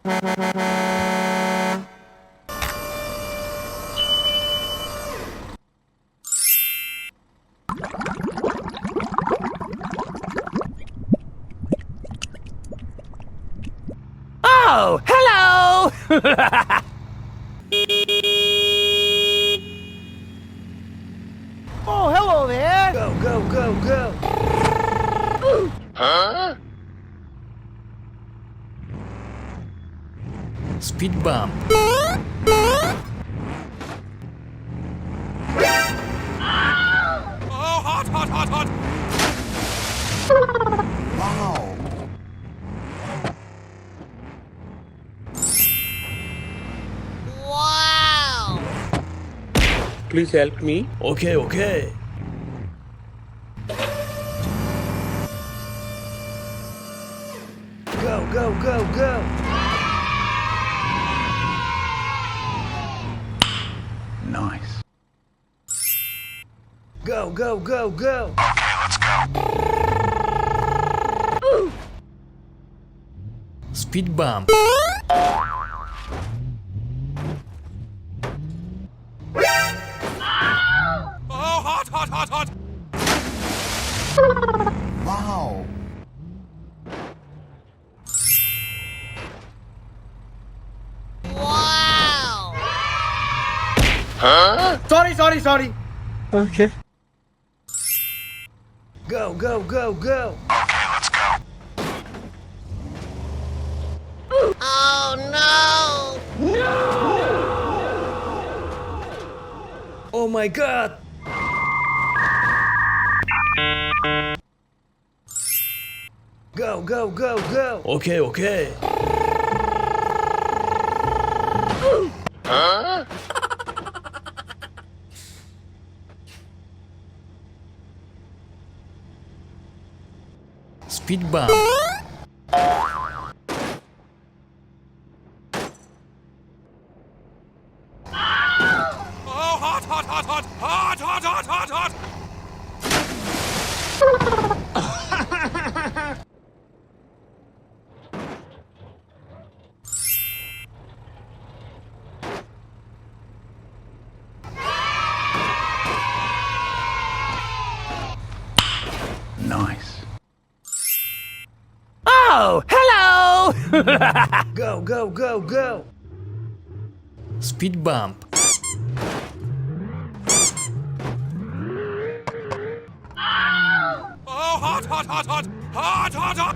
Oh, hello! Oh, hello there! Go, go, go, go! Huh? Speed bump. Oh, hot, hot, hot, hot! Wow. Wow! Please help me. Okay, okay. Go, go, go, go! Nice. Go, go, go, go! Okay, let's go. Speed bump. Oh, hot, hot, hot, hot! Wow. Wow! Huh? Sorry. Okay. Go, go, go, go! Okay, let's go. Oh, no! Oh my god! Go, go, go, go! Okay, okay. Huh? Speed bump. Oh, hot, hot, hot, hot! Hot, hot, hot, hot, hot! Nice. Oh, hello! Go, go, go, go! Speed bump. Oh, hot, hot, hot, hot! Hot, hot, hot!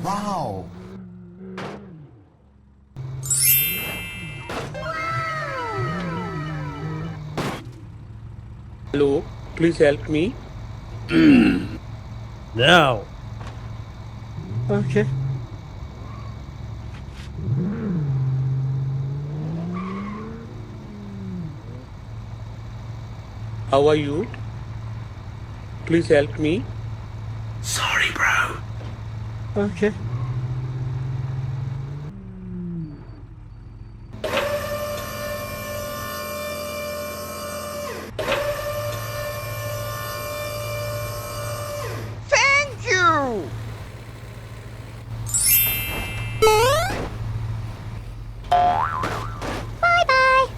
Wow. Hello, please help me. Now. Okay. How are you? Please help me. Sorry, bro. Okay. Thank you! Bye-bye.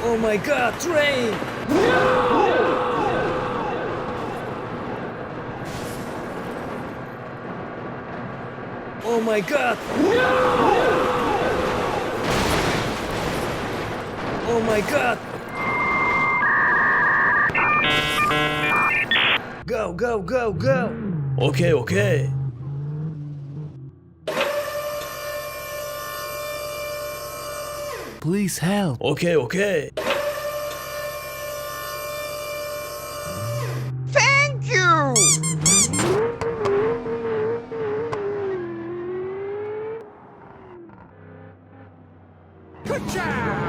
Oh my god, train! Oh my god! Oh my god! Go, go, go, go! Okay, okay. Please help. Okay, okay. Thank you! Good job!